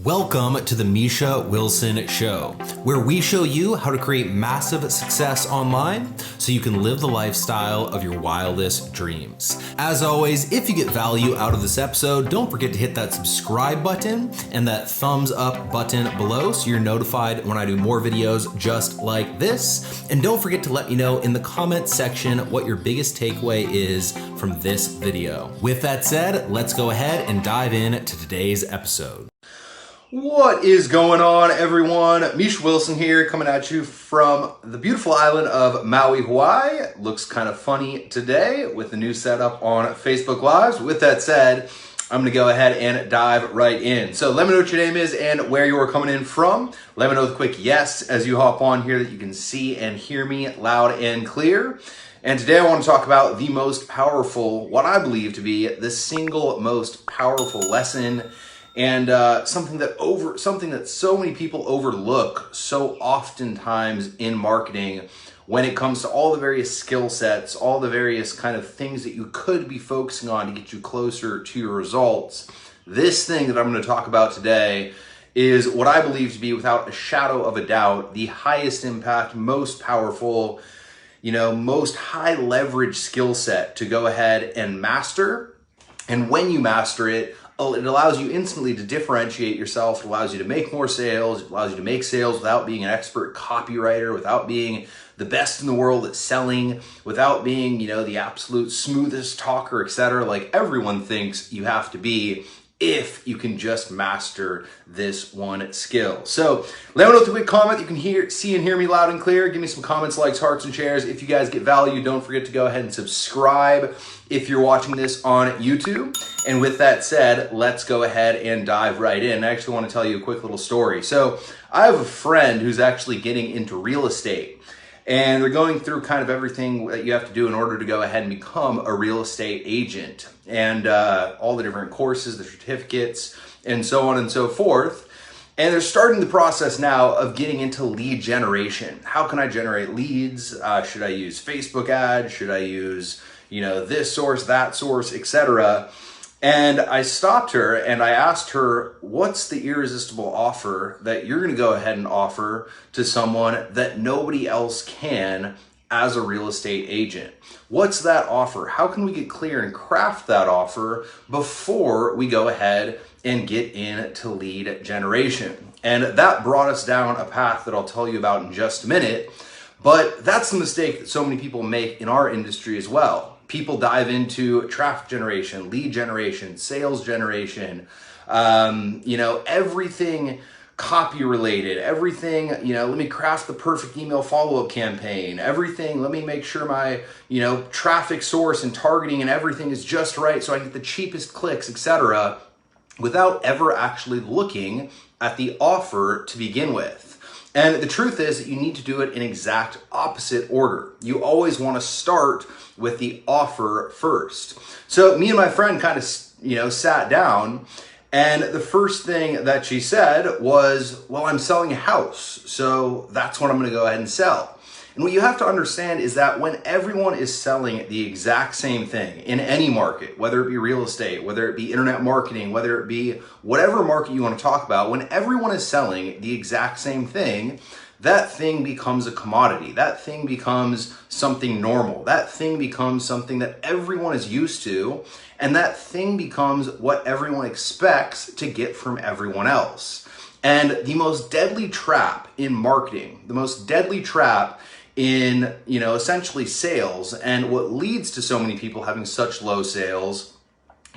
Welcome to the Misha Wilson Show, where we show you how to create massive success online so you can live the lifestyle of your wildest dreams. As always, if you get value out of this episode, don't forget to hit that subscribe button and that thumbs up button below so you're notified when I do more videos just like this. And don't forget to let me know in the comment section what your biggest takeaway is from this video. With that said, let's go ahead and dive in to today's episode. What is going on, everyone? Misha Wilson here, coming at you from the beautiful island of Maui, Hawaii. Looks kind of funny today with the new setup on Facebook Lives. With that said, I'm going to go ahead and dive right in. So let me know what your name is and where you're coming in from. Let me know with a quick yes as you hop on here that you can see and hear me loud and clear. And today I want to talk about the most powerful, what I believe to be the single most powerful lesson, and something that so many people overlook so oftentimes in marketing when it comes to all the various skill sets, all the various kind of things that you could be focusing on to get you closer to your results. This thing that I'm going to talk about today is what I believe to be, without a shadow of a doubt, the highest impact, most powerful, most high leverage skill set to go ahead and master. And when you master it, it allows you instantly to differentiate yourself. It allows you to make more sales. It allows you to make sales without being an expert copywriter, without being the best in the world at selling, without being, the absolute smoothest talker, etc. Like everyone thinks you have to be, if you can just master this one skill. So let me know with a quick comment. You can see and hear me loud and clear. Give me some comments, likes, hearts, and shares. If you guys get value, don't forget to go ahead and subscribe if you're watching this on YouTube. And with that said, let's go ahead and dive right in. I actually want to tell you a quick little story. So I have a friend who's actually getting into real estate. And they're going through kind of everything that you have to do in order to go ahead and become a real estate agent, and all the different courses, the certificates, and so on and so forth. And they're starting the process now of getting into lead generation. How can I generate leads? Should I use Facebook ads? Should I use, this source, that source, etc.? And I stopped her and I asked her, what's the irresistible offer that you're going to go ahead and offer to someone that nobody else can as a real estate agent? What's that offer? How can we get clear and craft that offer before we go ahead and get into lead generation? And that brought us down a path that I'll tell you about in just a minute. But that's the mistake that so many people make in our industry as well. People dive into traffic generation, lead generation, sales generation, everything copy related, everything, let me craft the perfect email follow-up campaign, everything, let me make sure my, traffic source and targeting and everything is just right so I get the cheapest clicks, etc., without ever actually looking at the offer to begin with. And the truth is that you need to do it in exact opposite order. You always want to start with the offer first. So me and my friend kind of, sat down, and the first thing that she said was, well, I'm selling a house, so that's what I'm going to go ahead and sell. And what you have to understand is that when everyone is selling the exact same thing in any market, whether it be real estate, whether it be internet marketing, whether it be whatever market you want to talk about, when everyone is selling the exact same thing, that thing becomes a commodity. That thing becomes something normal. That thing becomes something that everyone is used to, and that thing becomes what everyone expects to get from everyone else. And the most deadly trap in marketing, the most deadly trap in, essentially sales, and what leads to so many people having such low sales,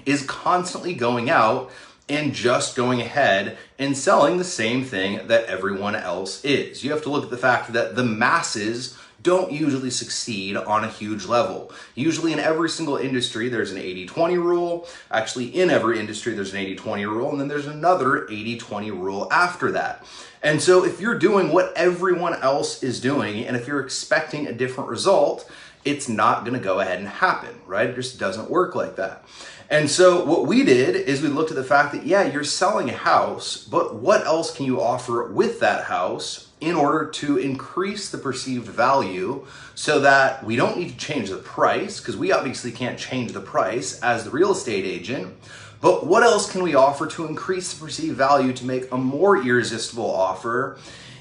is constantly going out and just going ahead and selling the same thing that everyone else is. You have to look at the fact that the masses don't usually succeed on a huge level. Usually in every single industry, there's an 80-20 rule. Actually, in every industry, there's an 80-20 rule, and then there's another 80-20 rule after that. And so if you're doing what everyone else is doing, and if you're expecting a different result, it's not going to go ahead and happen, right? It just doesn't work like that. And so what we did is we looked at the fact that, yeah, you're selling a house, but what else can you offer with that house in order to increase the perceived value so that we don't need to change the price, because we obviously can't change the price as the real estate agent, But what else can we offer to increase the perceived value to make a more irresistible offer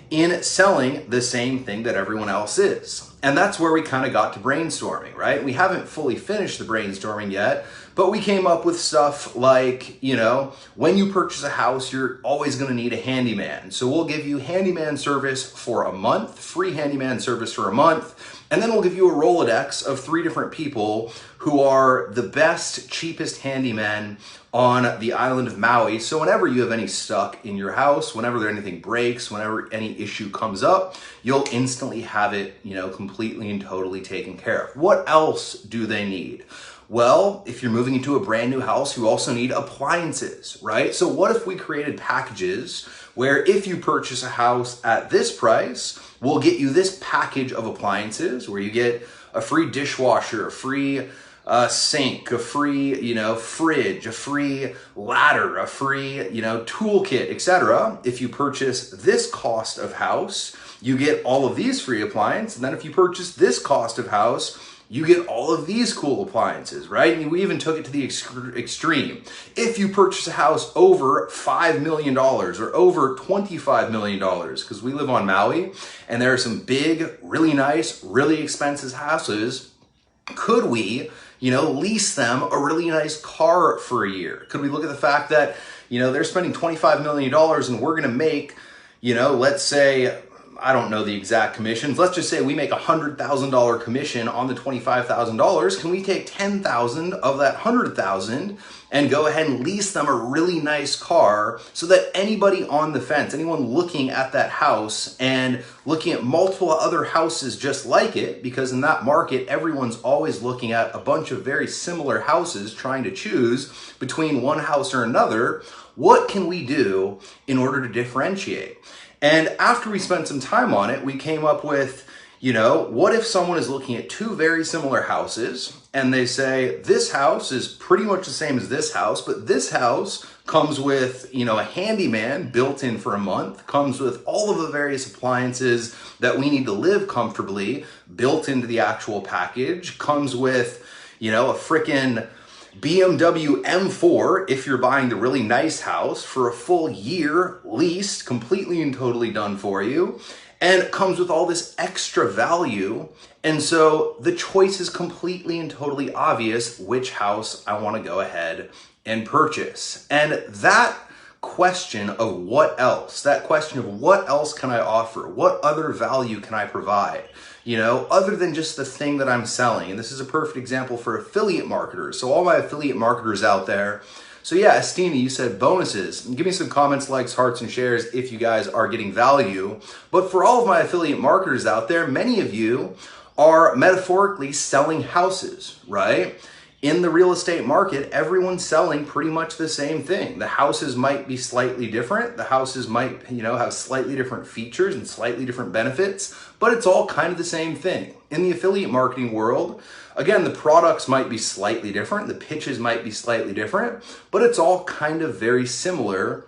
in selling the same thing that everyone else is? And that's where we kind of got to brainstorming, right? We haven't fully finished the brainstorming yet, but we came up with stuff like, when you purchase a house, you're always going to need a handyman. So we'll give you handyman service for a month, free handyman service for a month. And then we'll give you a Rolodex of 3 different people who are the best, cheapest handymen on the island of Maui. So whenever you have any stuck in your house, whenever anything breaks, whenever any issue comes up, you'll instantly have it, completely and totally taken care of. What else do they need? Well, if you're moving into a brand new house, you also need appliances, right? So what if we created packages where if you purchase a house at this price, we'll get you this package of appliances where you get a free dishwasher, a free sink, a free, fridge, a free ladder, a free, toolkit, etc. If you purchase this cost of house, you get all of these free appliances. And then if you purchase this cost of house, you get all of these cool appliances, right? And we even took it to the extreme. If you purchase a house over $5 million or over $25 million, because we live on Maui and there are some big, really nice, really expensive houses, could we, lease them a really nice car for a year? Could we look at the fact that, they're spending $25 million and we're gonna make, let's say, I don't know the exact commissions. Let's just say we make $100,000 commission on the $25,000. Can we take $10,000 of that $100,000 and go ahead and lease them a really nice car so that anybody on the fence, anyone looking at that house and looking at multiple other houses just like it, because in that market, everyone's always looking at a bunch of very similar houses trying to choose between one house or another, what can we do in order to differentiate? And after we spent some time on it, we came up with, what if someone is looking at 2 very similar houses and they say, this house is pretty much the same as this house, but this house comes with, a handyman built in for a month, comes with all of the various appliances that we need to live comfortably built into the actual package, comes with, a frickin' BMW M4 if you're buying the really nice house for a full year leased, completely and totally done for you, and it comes with all this extra value. And so the choice is completely and totally obvious which house I want to go ahead and purchase. And that question of what else can I offer? What other value can I provide? Other than just the thing that I'm selling. And this is a perfect example for affiliate marketers. So all my affiliate marketers out there. So yeah, Estina, you said bonuses. Give me some comments, likes, hearts, and shares if you guys are getting value. But for all of my affiliate marketers out there, many of you are metaphorically selling houses, right? In the real estate market, everyone's selling pretty much the same thing. The houses might be slightly different. The houses might, have slightly different features and slightly different benefits, but it's all kind of the same thing. In the affiliate marketing world, again, the products might be slightly different. The pitches might be slightly different, but it's all kind of very similar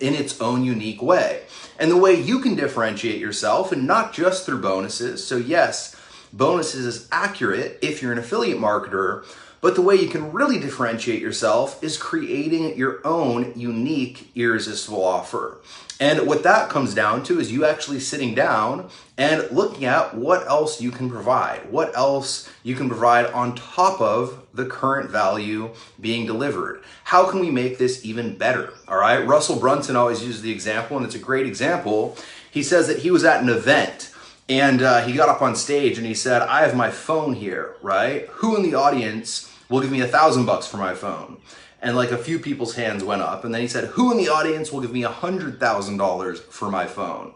in its own unique way. And the way you can differentiate yourself, and not just through bonuses. So yes, bonuses is accurate if you're an affiliate marketer, but the way you can really differentiate yourself is creating your own unique irresistible offer. And what that comes down to is you actually sitting down and looking at what else you can provide, what else you can provide on top of the current value being delivered. How can we make this even better? All right. Russell Brunson always uses the example, and it's a great example. He says that he was at an event and he got up on stage and he said, I have my phone here, right? Who in the audience will give me $1,000 for my phone? And like a few people's hands went up. And then he said, who in the audience will give me $100,000 for my phone?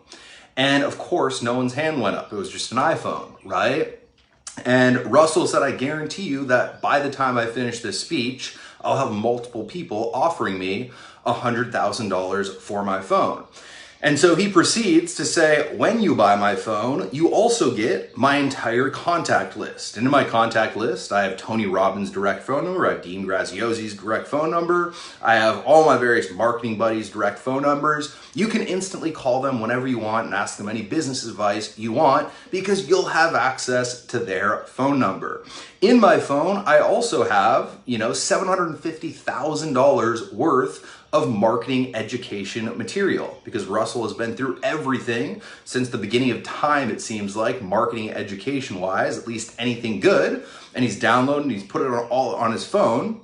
And of course, no one's hand went up. It was just an iPhone, right? And Russell said, I guarantee you that by the time I finish this speech, I'll have multiple people offering me $100,000 for my phone. And so he proceeds to say, when you buy my phone, you also get my entire contact list. And in my contact list, I have Tony Robbins' direct phone number, I have Dean Graziosi's direct phone number, I have all my various marketing buddies' direct phone numbers. You can instantly call them whenever you want and ask them any business advice you want because you'll have access to their phone number. In my phone, I also have, $750,000 worth of marketing education material because Russell has been through everything since the beginning of time, it seems like, marketing education wise, at least anything good, and he's downloaded and he's put it all on his phone.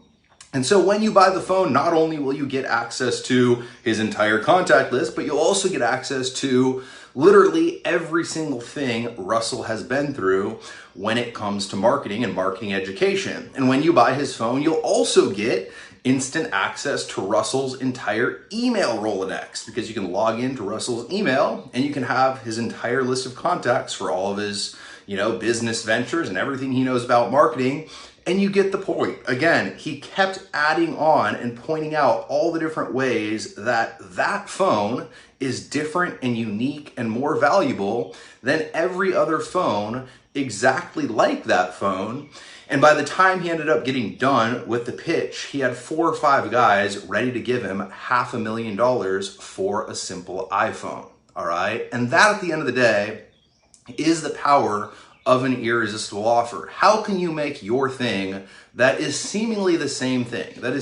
And so when you buy the phone, not only will you get access to his entire contact list, but you'll also get access to literally every single thing Russell has been through when it comes to marketing and marketing education. And when you buy his phone, you'll also get instant access to Russell's entire email Rolodex because you can log into Russell's email and you can have his entire list of contacts for all of his, business ventures and everything he knows about marketing. And you get the point. Again, he kept adding on and pointing out all the different ways that phone is different and unique and more valuable than every other phone exactly like that phone. And by the time he ended up getting done with the pitch, he had 4 or 5 guys ready to give him $500,000 for a simple iPhone. All right. And that at the end of the day is the power of an irresistible offer. How can you make your thing that is seemingly the same thing, that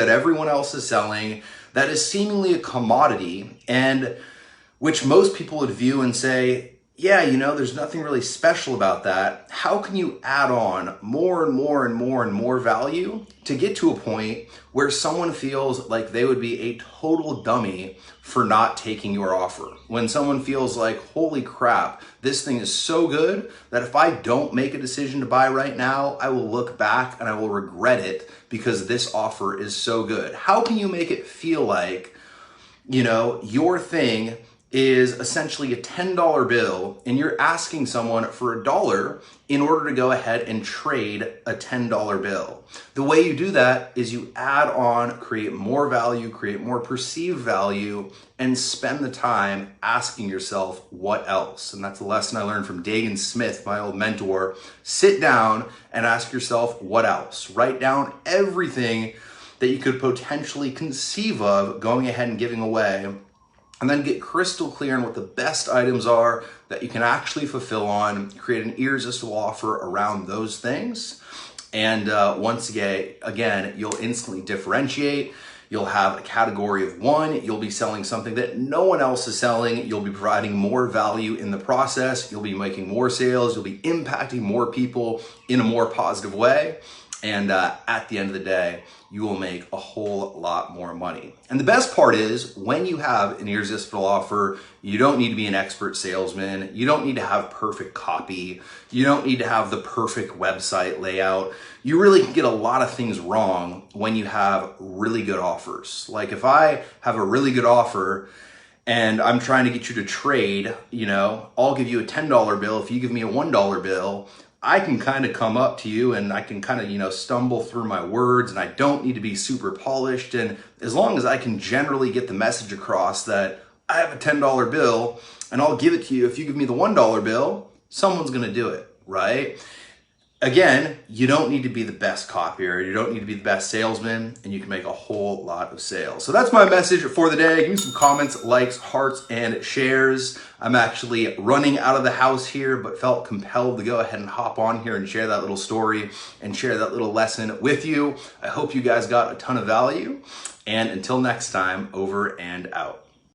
everyone else is selling, that is seemingly a commodity, and which most people would view and say, yeah, there's nothing really special about that. How can you add on more and more and more and more value to get to a point where someone feels like they would be a total dummy for not taking your offer? When someone feels like, holy crap, this thing is so good that if I don't make a decision to buy right now, I will look back and I will regret it because this offer is so good. How can you make it feel like, your thing is essentially a $10 bill and you're asking someone for $1 in order to go ahead and trade a $10 bill? The way you do that is you add on, create more value, create more perceived value, and spend the time asking yourself what else. And that's a lesson I learned from Dagan Smith, my old mentor. Sit down and ask yourself what else. Write down everything that you could potentially conceive of going ahead and giving away, and then get crystal clear on what the best items are that you can actually fulfill on, create an irresistible offer around those things. And once again, you'll instantly differentiate. You'll have a category of one. You'll be selling something that no one else is selling. You'll be providing more value in the process. You'll be making more sales. You'll be impacting more people in a more positive way. And at the end of the day, you will make a whole lot more money. And the best part is when you have an irresistible offer, you don't need to be an expert salesman. You don't need to have perfect copy. You don't need to have the perfect website layout. You really can get a lot of things wrong when you have really good offers. Like if I have a really good offer and I'm trying to get you to trade, I'll give you a $10 bill. If you give me a $1 bill, I can kind of come up to you and I can kind of, stumble through my words, and I don't need to be super polished. And as long as I can generally get the message across that I have a $10 bill and I'll give it to you if you give me the $1 bill, someone's going to do it, right? Again, you don't need to be the best copier. You don't need to be the best salesman, and you can make a whole lot of sales. So that's my message for the day. Give me some comments, likes, hearts, and shares. I'm actually running out of the house here, but felt compelled to go ahead and hop on here and share that little story and share that little lesson with you. I hope you guys got a ton of value. And until next time, over and out.